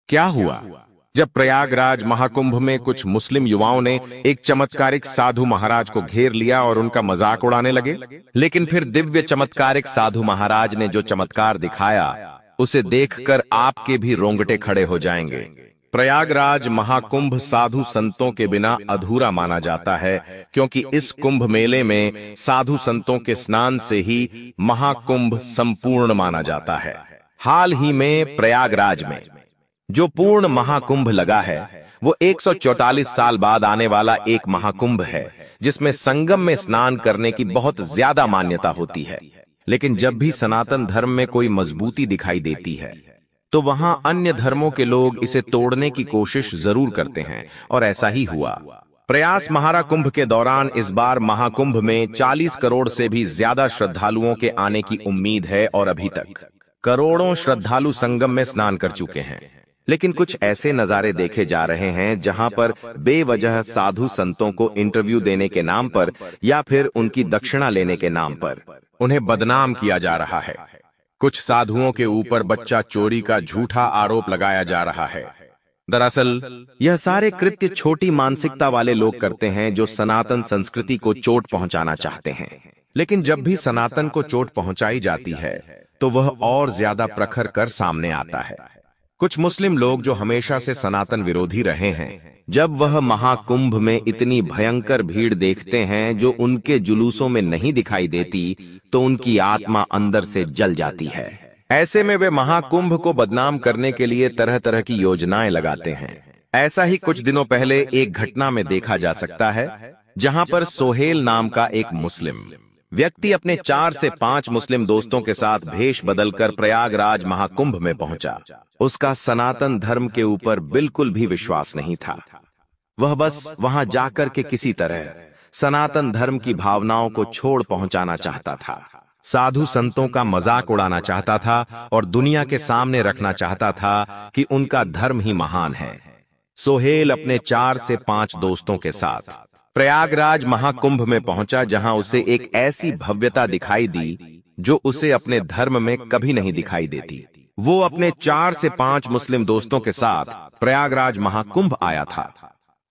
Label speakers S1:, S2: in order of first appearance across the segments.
S1: क्या हुआ? जब प्रयागराज महाकुंभ में कुछ मुस्लिम युवाओं ने एक चमत्कारिक साधु महाराज को घेर लिया और उनका मजाक उड़ाने लगे। लेकिन फिर दिव्य चमत्कारिक साधु महाराज ने जो चमत्कार दिखाया, उसे देखकर आपके भी रोंगटे खड़े हो जाएंगे। प्रयागराज महाकुंभ साधु संतों के बिना अधूरा माना जाता है, क्योंकि इस कुंभ मेले में साधु संतों के स्नान से ही महाकुंभ संपूर्ण माना जाता है। हाल ही में प्रयागराज में जो पूर्ण महाकुंभ लगा है, वो 144 साल बाद आने वाला एक महाकुंभ है, जिसमें संगम में स्नान करने की बहुत ज्यादा मान्यता होती है। लेकिन जब भी सनातन धर्म में कोई मजबूती दिखाई देती है, तो वहां अन्य धर्मों के लोग इसे तोड़ने की कोशिश जरूर करते हैं, और ऐसा ही हुआ। प्रयास महाकुंभ के दौरान इस बार महाकुंभ में 40 करोड़ से भी ज्यादा श्रद्धालुओं के आने की उम्मीद है, और अभी तक करोड़ों श्रद्धालु संगम में स्नान कर चुके हैं। लेकिन कुछ ऐसे नजारे देखे जा रहे हैं जहां पर बेवजह साधु संतों को इंटरव्यू देने के नाम पर या फिर उनकी दक्षिणा लेने के नाम पर उन्हें बदनाम किया जा रहा है। कुछ साधुओं के ऊपर बच्चा चोरी का झूठा आरोप लगाया जा रहा है। दरअसल यह सारे कृत्य छोटी मानसिकता वाले लोग करते हैं, जो सनातन संस्कृति को चोट पहुंचाना चाहते हैं। लेकिन जब भी सनातन को चोट पहुंचाई जाती है, तो वह और ज्यादा प्रखर कर सामने आता है। कुछ मुस्लिम लोग जो हमेशा से सनातन विरोधी रहे हैं, जब वह महाकुंभ में इतनी भयंकर भीड़ देखते हैं जो उनके जुलूसों में नहीं दिखाई देती, तो उनकी आत्मा अंदर से जल जाती है। ऐसे में वे महाकुंभ को बदनाम करने के लिए तरह तरह की योजनाएं लगाते हैं। ऐसा ही कुछ दिनों पहले एक घटना में देखा जा सकता है, जहां पर सोहेल नाम का एक मुस्लिम व्यक्ति अपने 4 से 5 मुस्लिम दोस्तों के साथ भेष बदलकर प्रयागराज महाकुंभ में पहुंचा। उसका सनातन धर्म के ऊपर बिल्कुल भी विश्वास नहीं था। वह बस वहां जाकर के किसी तरह सनातन धर्म की भावनाओं को छोड़ पहुंचाना चाहता था, साधु संतों का मजाक उड़ाना चाहता था, और दुनिया के सामने रखना चाहता था कि उनका धर्म ही महान है। सोहेल अपने 4 से 5 दोस्तों के साथ प्रयागराज महाकुंभ में पहुंचा, जहां उसे एक ऐसी भव्यता दिखाई दी जो उसे अपने धर्म में कभी नहीं दिखाई देती। वो अपने 4 से 5 मुस्लिम दोस्तों के साथ प्रयागराज महाकुंभ आया था।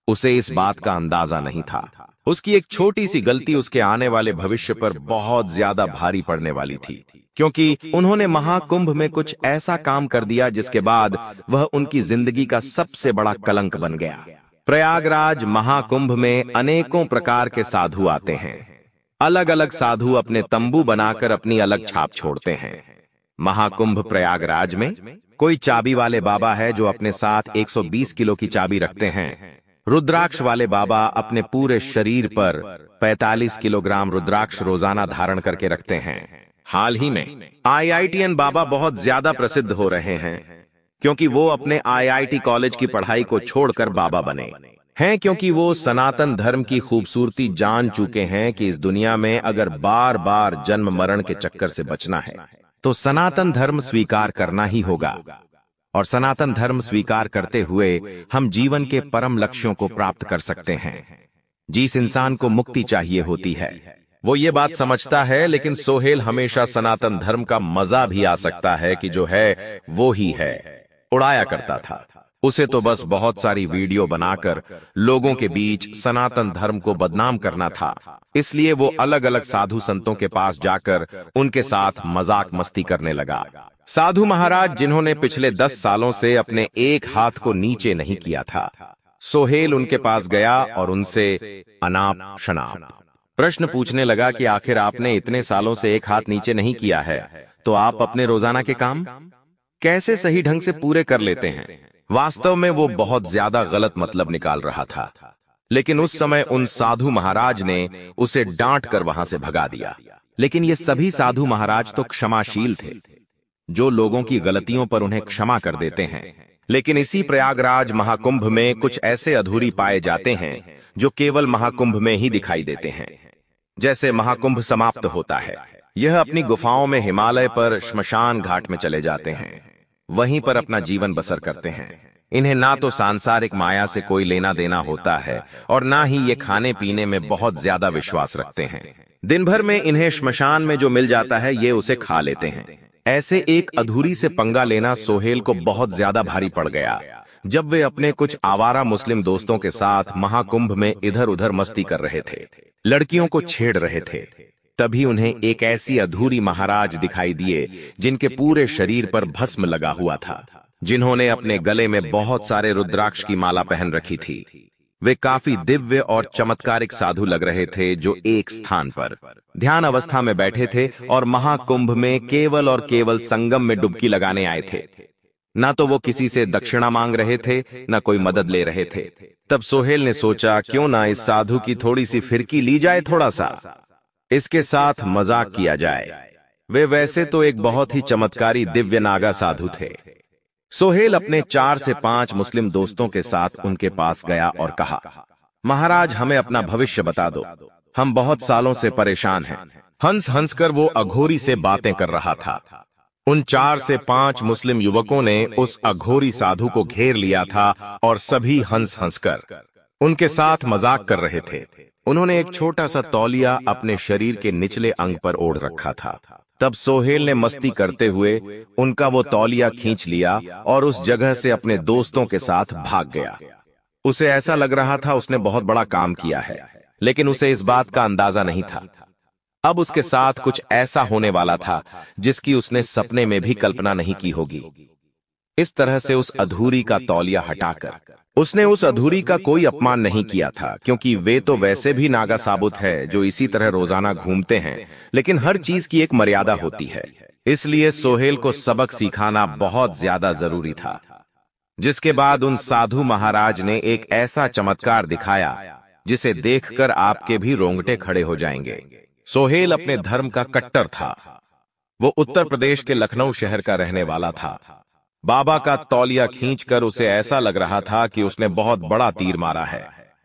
S1: उसे इस बात का अंदाजा नहीं था। उसकी एक छोटी सी गलती उसके आने वाले भविष्य पर बहुत ज्यादा भारी पड़ने वाली थी, क्योंकि उन्होंने महाकुंभ में कुछ ऐसा काम कर दिया जिसके बाद वह उनकी जिंदगी का सबसे बड़ा कलंक बन गया। प्रयागराज महाकुंभ में अनेकों प्रकार के साधु आते हैं। अलग अलग साधु अपने तंबू बनाकर अपनी अलग छाप छोड़ते हैं। महाकुंभ प्रयागराज में कोई चाबी वाले बाबा है जो अपने साथ 120 किलो की चाबी रखते हैं। रुद्राक्ष वाले बाबा अपने पूरे शरीर पर 45 किलोग्राम रुद्राक्ष रोजाना धारण करके रखते हैं। हाल ही में IITN बाबा बहुत ज्यादा प्रसिद्ध हो रहे हैं, क्योंकि वो अपने IIT कॉलेज की पढ़ाई को छोड़कर बाबा बने हैं, क्योंकि वो सनातन धर्म की खूबसूरती जान चुके हैं कि इस दुनिया में अगर बार बार जन्म मरण के चक्कर से बचना है, तो सनातन धर्म स्वीकार करना ही होगा। और सनातन धर्म स्वीकार करते हुए हम जीवन के परम लक्ष्यों को प्राप्त कर सकते हैं। जिस इंसान को मुक्ति चाहिए होती है, वो ये बात समझता है। लेकिन सोहेल हमेशा सनातन धर्म का मजा भी आ सकता है कि जो है वो ही है उड़ाया करता था। उसे तो बस बहुत सारी वीडियो बनाकर लोगों के बीच सनातन धर्म को बदनाम करना था। इसलिए वो अलग अलग साधु संतों के पास जाकर उनके साथ मजाक मस्ती करने लगा। साधु महाराज जिन्होंने पिछले 10 सालों से अपने एक हाथ को नीचे नहीं किया था, सोहेल उनके पास गया और उनसे अनाप शनाप प्रश्न पूछने लगा कि आखिर आपने इतने सालों से एक हाथ नीचे नहीं किया है, तो आप अपने रोजाना के काम कैसे सही ढंग से पूरे कर लेते हैं? वास्तव में वो बहुत ज्यादा गलत मतलब निकाल रहा था। लेकिन उस समय उन साधु महाराज ने उसे डांट कर वहां से भगा दिया। लेकिन ये सभी साधु महाराज तो क्षमाशील थे, जो लोगों की गलतियों पर उन्हें क्षमा कर देते हैं। लेकिन इसी प्रयागराज महाकुंभ में कुछ ऐसे अधूरी पाए जाते हैं जो केवल महाकुंभ में ही दिखाई देते हैं। जैसे महाकुंभ समाप्त होता है, यह अपनी गुफाओं में हिमालय पर श्मशान घाट में चले जाते हैं, वहीं पर अपना जीवन बसर करते हैं। इन्हें ना तो सांसारिक माया से कोई लेना देना होता है, और ना ही ये खाने पीने में बहुत ज्यादा विश्वास रखते हैं। दिन भर में इन्हें श्मशान में जो मिल जाता है, ये उसे खा लेते हैं। ऐसे एक अधूरी से पंगा लेना सोहेल को बहुत ज्यादा भारी पड़ गया। जब वे अपने कुछ आवारा मुस्लिम दोस्तों के साथ महाकुंभ में इधर उधर मस्ती कर रहे थे, लड़कियों को छेड़ रहे थे, तभी उन्हें एक ऐसी अधूरी महाराज दिखाई दिए जिनके पूरे शरीर पर भस्म लगा हुआ था, जिन्होंने अपने गले में बहुत सारे रुद्राक्ष की माला पहन रखी थी। वे काफी दिव्य और चमत्कारिक साधु लग रहे थे, जो एक स्थान पर ध्यान अवस्था में बैठे थे और महाकुंभ में केवल और केवल संगम में डुबकी लगाने आए थे। ना तो वो किसी से दक्षिणा मांग रहे थे, ना कोई मदद ले रहे थे। तब सोहेल ने सोचा, क्यों ना इस साधु की थोड़ी सी फिरकी ली जाए, थोड़ा सा इसके साथ मजाक किया जाए। वे वैसे तो एक बहुत ही चमत्कारी दिव्य नागा साधु थे। सोहेल अपने 4 से 5 मुस्लिम दोस्तों के साथ उनके पास गया और कहा, महाराज, हमें अपना भविष्य बता दो, हम बहुत सालों से परेशान हैं। हंस हंसकर वो अघोरी से बातें कर रहा था। उन 4 से 5 मुस्लिम युवकों ने उस अघोरी साधु को घेर लिया था और सभी हंस हंसकर उनके साथ मजाक कर रहे थे। उन्होंने एक छोटा सा तौलिया अपने शरीर के निचले अंग पर ओढ़ रखा था। तब सोहेल ने मस्ती करते हुए उनका वो तौलिया खींच लिया और उस जगह से अपने दोस्तों के साथ भाग गया। उसे ऐसा लग रहा था उसने बहुत बड़ा काम किया है, लेकिन उसे इस बात का अंदाजा नहीं था। अब उसके साथ कुछ ऐसा होने वाला था जिसकी उसने सपने में भी कल्पना नहीं की होगी। इस तरह से उस अधूरी का तौलिया हटाकर उसने उस अधूरी का कोई अपमान नहीं किया था, क्योंकि वे तो वैसे भी नागा साबुत है जो इसी तरह रोजाना घूमते हैं, लेकिन हर चीज की एक मर्यादा होती है। इसलिए सोहेल को सबक सिखाना बहुत ज्यादा जरूरी था। जिसके बाद उन साधु महाराज ने एक ऐसा चमत्कार दिखाया जिसे देखकर आपके भी रोंगटे खड़े हो जाएंगे। सोहेल अपने धर्म का कट्टर था। वो उत्तर प्रदेश के लखनऊ शहर का रहने वाला था। बाबा का तौलिया खींचकर उसे ऐसा लग रहा था कि उसने बहुत बड़ा तीर मारा है।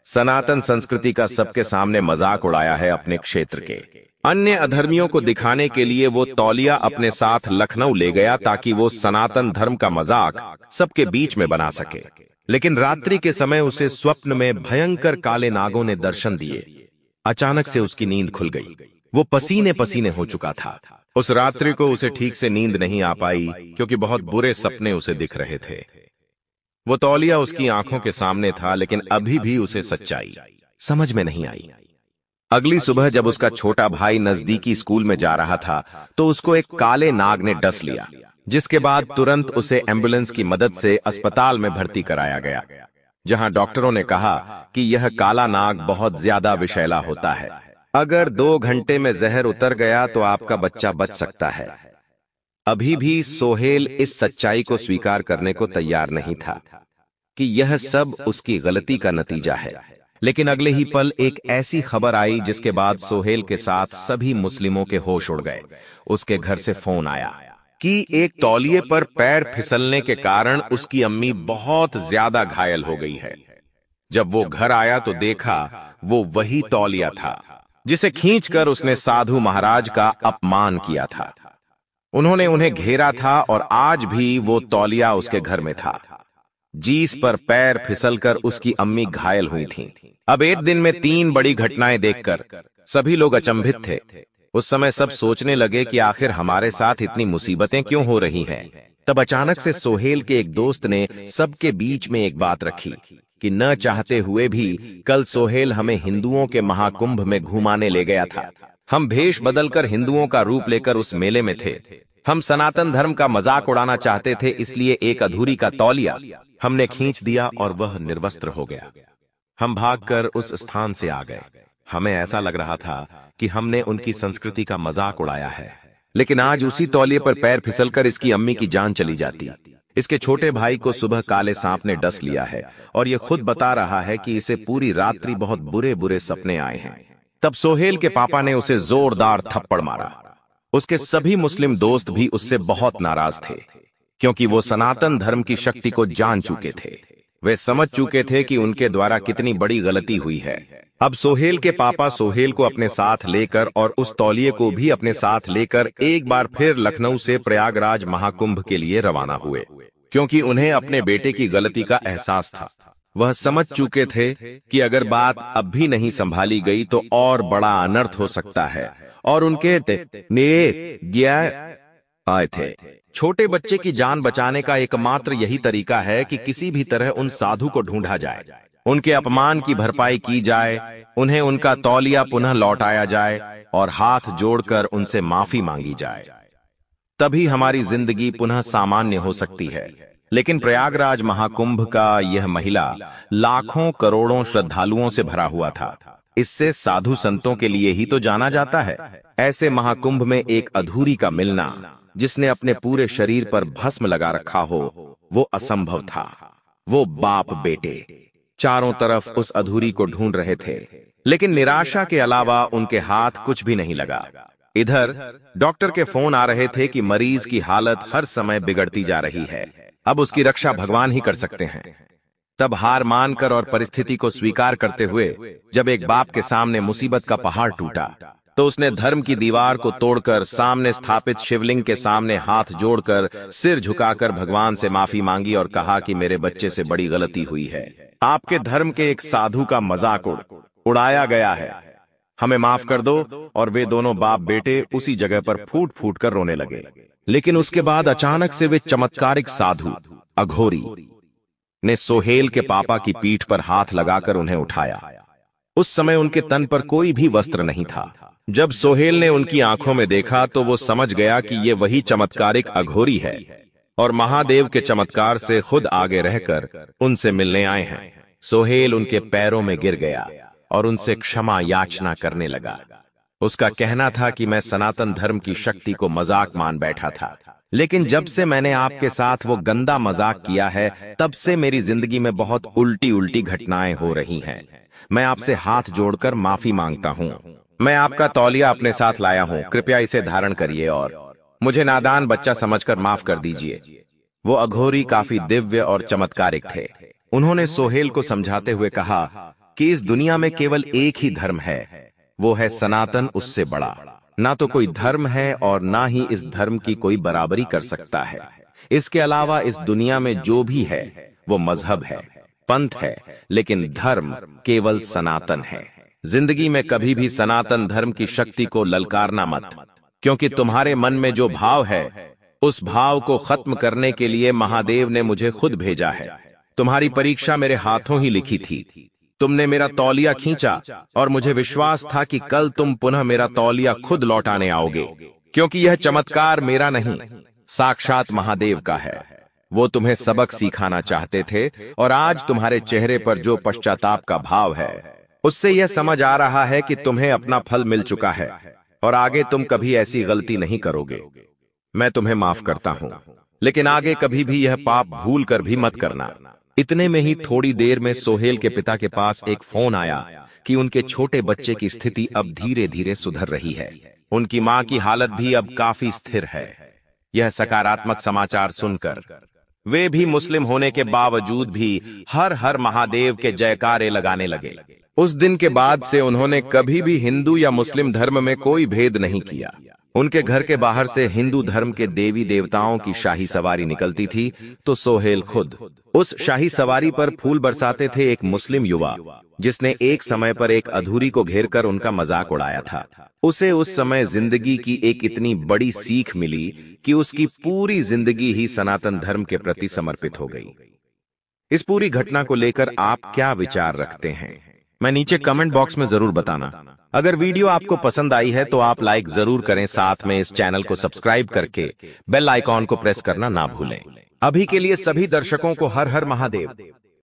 S1: सनातन संस्कृति का सबके सामने मजाक उड़ाया है अपने क्षेत्र के। अन्य अधर्मियों को दिखाने के लिए वो तौलिया अपने साथ लखनऊ ले गया ताकि वो सनातन धर्म का मजाक सबके बीच में बना सके। लेकिन रात्रि के समय उसे स्वप्न में भयंकर काले नागों ने दर्शन दिए। अचानक से उसकी नींद खुल गई। वो पसीने पसीने हो चुका था। उस रात्रि को उसे ठीक से नींद नहीं आ पाई, क्योंकि बहुत बुरे सपने उसे दिख रहे थे। वो तौलिया उसकी आंखों के सामने था, लेकिन अभी भी उसे सच्चाई समझ में नहीं आई। अगली सुबह जब उसका छोटा भाई नजदीकी स्कूल में जा रहा था, तो उसको एक काले नाग ने डस लिया, जिसके बाद तुरंत उसे एम्बुलेंस की मदद से अस्पताल में भर्ती कराया गया, जहां डॉक्टरों ने कहा कि यह काला नाग बहुत ज्यादा विषैला होता है। अगर 2 घंटे में जहर उतर गया तो आपका बच्चा बच सकता है। अभी भी सोहेल इस सच्चाई को स्वीकार करने को तैयार नहीं था कि यह सब उसकी गलती का नतीजा है। लेकिन अगले ही पल एक ऐसी खबर आई जिसके बाद सोहेल के साथ सभी मुस्लिमों के होश उड़ गए। उसके घर से फोन आया कि एक तौलिए पर पैर फिसलने के कारण उसकी अम्मी बहुत ज्यादा घायल हो गई है। जब वो घर आया तो देखा वो वही तौलिया था जिसे खींचकर उसने साधु महाराज का अपमान किया था। उन्होंने उन्हें घेरा था और आज भी वो तौलिया उसके घर में था, जिस पर पैर फिसलकर उसकी अम्मी घायल हुई थीं। अब एक दिन में 3 बड़ी घटनाएं देखकर सभी लोग अचंभित थे। उस समय सब सोचने लगे कि आखिर हमारे साथ इतनी मुसीबतें क्यों हो रही हैं। तब अचानक से सोहेल के एक दोस्त ने सबके बीच में एक बात रखी कि न चाहते हुए भी कल सोहेल हमें हिंदुओं के महाकुंभ में घुमाने ले गया था। हम भेष बदलकर हिंदुओं का रूप लेकर उस मेले में थे। हम सनातन धर्म का मजाक उड़ाना चाहते थे, इसलिए एक अधूरी का तौलिया हमने खींच दिया और वह निर्वस्त्र हो गया। हम भागकर उस स्थान से आ गए। हमें ऐसा लग रहा था कि हमने उनकी संस्कृति का मजाक उड़ाया है, लेकिन आज उसी तौलिए पर पैर फिसलकर इसकी अम्मी की जान चली जाती। इसके छोटे भाई को सुबह काले सांप ने डस लिया है और यह खुद बता रहा है कि इसे पूरी रात्रि बहुत बुरे बुरे सपने आए हैं। तब सोहेल के पापा ने उसे जोरदार थप्पड़ मारा। उसके सभी मुस्लिम दोस्त भी उससे बहुत नाराज थे, क्योंकि वो सनातन धर्म की शक्ति को जान चुके थे। वे समझ चुके थे कि उनके द्वारा कितनी बड़ी गलती हुई है। अब सोहेल के पापा सोहेल को अपने साथ लेकर और उस तौलिए को भी अपने साथ लेकर एक बार फिर लखनऊ से प्रयागराज महाकुंभ के लिए रवाना हुए, क्योंकि उन्हें अपने बेटे की गलती का एहसास था। वह समझ चुके थे कि अगर बात अब भी नहीं संभाली गई तो और बड़ा अनर्थ हो सकता है और उनके ने आए थे। छोटे बच्चे की जान बचाने का एकमात्र यही तरीका है कि किसी भी तरह उन साधु को ढूंढा जाए, उनके अपमान की भरपाई की जाए, उन्हें उनका तौलिया पुनः लौटाया जाए और हाथ जोड़कर उनसे माफी मांगी जाए। तभी हमारी जिंदगी पुनः सामान्य हो सकती है। लेकिन प्रयागराज महाकुंभ का यह महिला लाखों करोड़ों श्रद्धालुओं से भरा हुआ था। इससे साधु संतों के लिए ही तो जाना जाता है। ऐसे महाकुंभ में एक अधूरी का मिलना, जिसने अपने पूरे शरीर पर भस्म लगा रखा हो, वो असंभव था। वो बाप बेटे चारों तरफ उस अधूरी को ढूंढ रहे थे, लेकिन निराशा के अलावा उनके हाथ कुछ भी नहीं लगा। इधर डॉक्टर के फोन आ रहे थे कि मरीज की हालत हर समय बिगड़ती जा रही है, अब उसकी रक्षा भगवान ही कर सकते हैं। तब हार मानकर और परिस्थिति को स्वीकार करते हुए जब एक बाप के सामने मुसीबत का पहाड़ टूटा, तो उसने धर्म की दीवार को तोड़कर सामने स्थापित शिवलिंग के सामने हाथ जोड़कर सिर झुकाकर भगवान से माफी मांगी और कहा कि मेरे बच्चे से बड़ी गलती हुई है। आपके धर्म के एक साधु का मजाक उड़ाया गया है, हमें माफ कर दो। और वे दोनों बाप बेटे उसी जगह पर फूट फूट कर रोने लगे। लेकिन उसके बाद अचानक से वे चमत्कारिक साधु अघोरी ने सोहेल के पापा की पीठ पर हाथ लगाकर उन्हें उठाया। उस समय उनके तन पर कोई भी वस्त्र नहीं था। जब सोहेल ने उनकी आंखों में देखा तो वो समझ गया कि ये वही चमत्कारिक अघोरी है और महादेव के चमत्कार से खुद आगे रहकर उनसे मिलने आए हैं। सोहेल उनके पैरों में गिर गया और उनसे क्षमा याचना करने लगा। उसका कहना था कि मैं सनातन धर्म की शक्ति को मजाक मान बैठा था, लेकिन जब से मैंने आपके साथ वो गंदा मजाक किया है, तब से मेरी जिंदगी में बहुत उल्टी उल्टी घटनाएं हो रही हैं। मैं आपसे हाथ जोड़कर माफी मांगता हूँ। मैं आपका तौलिया अपने साथ लाया हूँ, कृपया इसे धारण करिए और मुझे नादान बच्चा समझकर माफ कर दीजिए। वो अघोरी काफी दिव्य और चमत्कारिक थे। उन्होंने सोहेल को समझाते हुए कहा कि इस दुनिया में केवल एक ही धर्म है, वो है सनातन, उससे बड़ा ना तो कोई धर्म है और ना ही इस धर्म की कोई बराबरी कर सकता है। इसके अलावा इस दुनिया में जो भी है वो मजहब है, पंथ है, लेकिन धर्म केवल सनातन है। जिंदगी में कभी भी सनातन धर्म की शक्ति को ललकारना मत, क्योंकि तुम्हारे मन में जो भाव है उस भाव को खत्म करने के लिए महादेव ने मुझे खुद भेजा है। तुम्हारी परीक्षा मेरे हाथों ही लिखी थी। तुमने मेरा तौलिया खींचा और मुझे विश्वास था कि कल तुम पुनः मेरा तौलिया खुद लौटाने आओगे, क्योंकि यह चमत्कार मेरा नहीं, साक्षात महादेव का है। वो तुम्हें सबक सिखाना चाहते थे और आज तुम्हारे चेहरे पर जो पश्चाताप का भाव है, उससे यह समझ आ रहा है कि तुम्हें अपना फल मिल चुका है और आगे तुम कभी ऐसी गलती नहीं करोगे। मैं तुम्हें माफ करता हूं, लेकिन आगे कभी भी यह पाप भूल कर भी मत करना। इतने में ही थोड़ी देर में सोहेल के पिता के पास एक फोन आया कि उनके छोटे बच्चे की स्थिति अब धीरे धीरे सुधर रही है। उनकी मां की हालत भी अब काफी स्थिर है। यह सकारात्मक समाचार सुनकर वे भी मुस्लिम होने के बावजूद भी हर हर महादेव के जयकारे लगाने लगे। उस दिन के बाद से उन्होंने कभी भी हिंदू या मुस्लिम धर्म में कोई भेद नहीं किया। उनके घर के बाहर से हिंदू धर्म के देवी देवताओं की शाही सवारी निकलती थी तो सोहेल खुद उस शाही सवारी पर फूल बरसाते थे। एक मुस्लिम युवा जिसने एक समय पर एक अधूरी को घेरकर उनका मजाक उड़ाया था, उसे उस समय जिंदगी की एक इतनी बड़ी सीख मिली कि उसकी पूरी जिंदगी ही सनातन धर्म के प्रति समर्पित हो गई। इस पूरी घटना को लेकर आप क्या विचार रखते हैं, मैं नीचे कमेंट बॉक्स में जरूर बताना। अगर वीडियो आपको पसंद आई है तो आप लाइक जरूर करें, साथ में इस चैनल को सब्सक्राइब करके बेल आइकॉन को प्रेस करना ना भूलें। अभी के लिए सभी दर्शकों को हर हर महादेव।